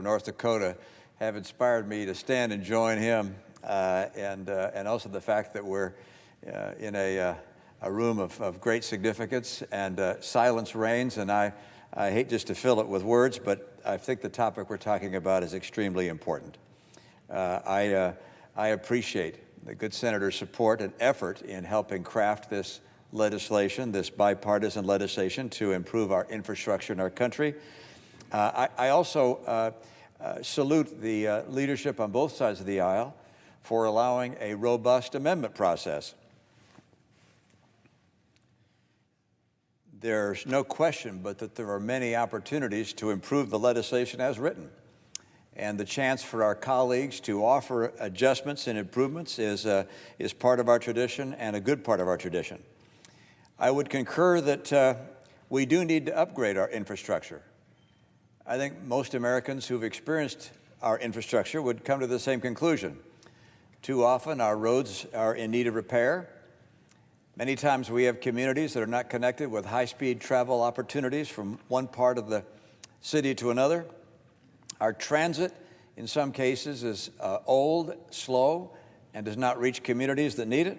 North Dakota have inspired me to stand and join him, and also the fact that we're in a room of great significance, and silence reigns, and I hate just to fill it with words, but I think the topic we're talking about is extremely important. I appreciate the good senator's support and effort in helping craft this legislation, this bipartisan legislation to improve our infrastructure in our country. I also salute the leadership on both sides of the aisle for allowing a robust amendment process. There's no question but that there are many opportunities to improve the legislation as written. And the chance for our colleagues to offer adjustments and improvements is part of our tradition and a good part of our tradition. I would concur that we do need to upgrade our infrastructure. I think most Americans who've experienced our infrastructure would come to the same conclusion. Too often our roads are in need of repair. Many times we have communities that are not connected with high-speed travel opportunities from one part of the city to another. Our transit, in some cases, is old, slow, and does not reach communities that need it.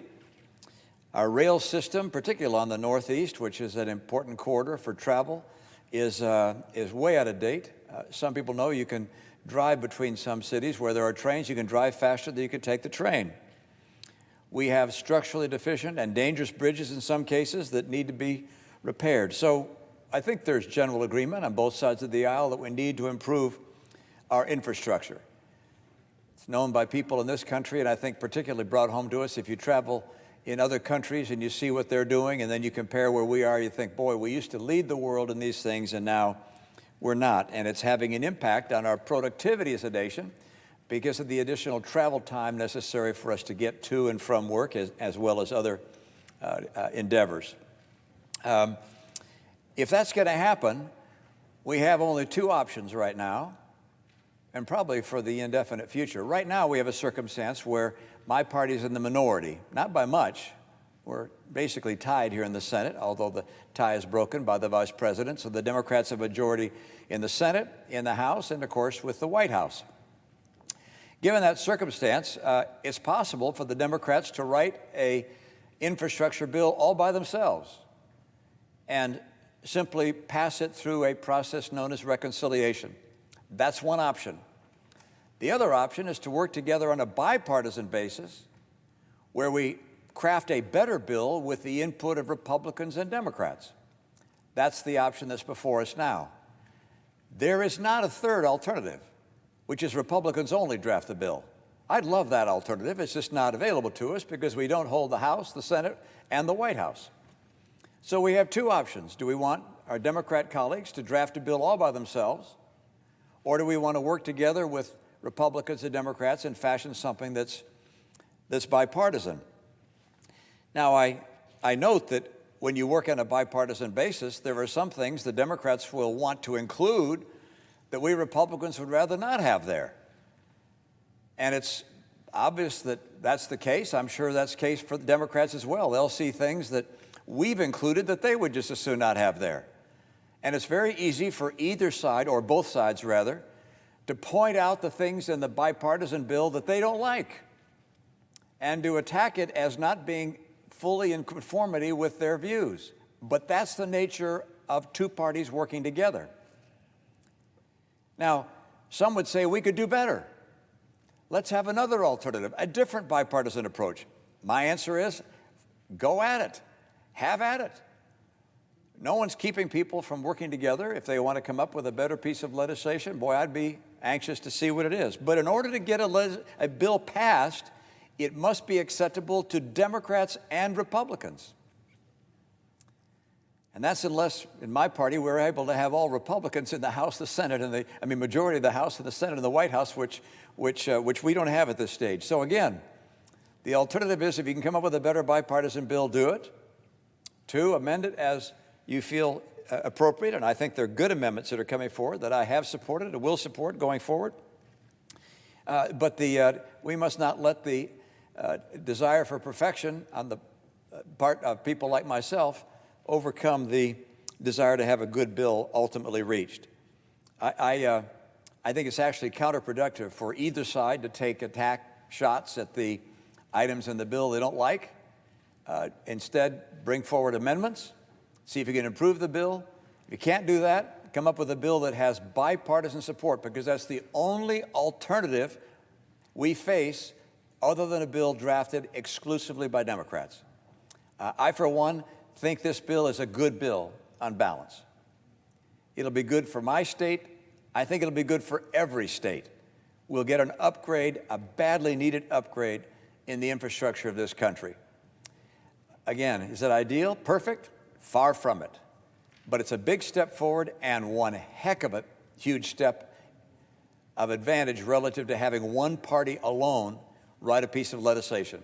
Our rail system, particularly on the Northeast, which is an important corridor for travel, is way out of date. Some people know you can drive between some cities where there are trains. You can drive faster than you can take the train. We have structurally deficient and dangerous bridges in some cases that need to be repaired. So I think there's general agreement on both sides of the aisle that we need to improve our infrastructure. It's known by people in this country, and I think particularly brought home to us if you travel in other countries and you see what they're doing, and then you compare where we are, you think, boy, we used to lead the world in these things, and now we're not. And it's having an impact on our productivity as a nation because of the additional travel time necessary for us to get to and from work, as well as other endeavors. If that's going to happen, we have only two options right now, and probably for the indefinite future. Right now, we have a circumstance where my party is in the minority, not by much. We're basically tied here in the Senate, although the tie is broken by the vice president. So the Democrats have a majority in the Senate, in the House, and of course with the White House. Given that circumstance, it's possible for the Democrats to write an infrastructure bill all by themselves and simply pass it through a process known as reconciliation. That's one option. The other option is to work together on a bipartisan basis where we craft a better bill with the input of Republicans and Democrats. That's the option that's before us now. There is not a third alternative, which is Republicans only draft the bill. I'd love that alternative. It's just not available to us because we don't hold the House, the Senate, and the White House. So we have two options. Do we want our Democrat colleagues to draft a bill all by themselves, or do we want to work together with Republicans and Democrats and fashion something that's bipartisan? Now, I note that when you work on a bipartisan basis, there are some things the Democrats will want to include that we Republicans would rather not have there. And it's obvious that that's the case. I'm sure that's the case for the Democrats as well. They'll see things that we've included that they would just as soon not have there. And it's very easy for either side, or both sides rather, to point out the things in the bipartisan bill that they don't like and to attack it as not being fully in conformity with their views. But that's the nature of two parties working together. Now, some would say we could do better. Let's have another alternative, a different bipartisan approach. My answer is, go at it. Have at it. No one's keeping people from working together. If they want to come up with a better piece of legislation, boy, I'd be anxious to see what it is. But in order to get a bill passed, it must be acceptable to Democrats and Republicans. And that's unless, in my party, we're able to have all Republicans in the House, the Senate, and majority of the House and the Senate and the White House, which we don't have at this stage. So again, the alternative is if you can come up with a better bipartisan bill, do it. Two, amend it as you feel appropriate, and I think they're good amendments that are coming forward that I have supported and will support going forward. But we must not let the desire for perfection on the part of people like myself overcome the desire to have a good bill ultimately reached. I I think it's actually counterproductive for either side to take attack shots at the items in the bill they don't like. Instead, bring forward amendments, see if you can improve the bill. If you can't do that, come up with a bill that has bipartisan support, because that's the only alternative we face other than a bill drafted exclusively by Democrats. I, for one, think this bill is a good bill on balance. It'll be good for my state. I think it'll be good for every state. We'll get an upgrade, a badly needed upgrade in the infrastructure of this country. Again, is it ideal? Perfect? Far from it. But it's a big step forward and one heck of a huge step of advantage relative to having one party alone write a piece of legislation.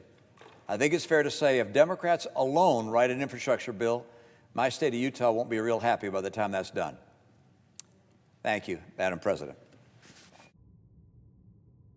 I think it's fair to say if Democrats alone write an infrastructure bill, my state of Utah won't be real happy by the time that's done. Thank you, Madam President.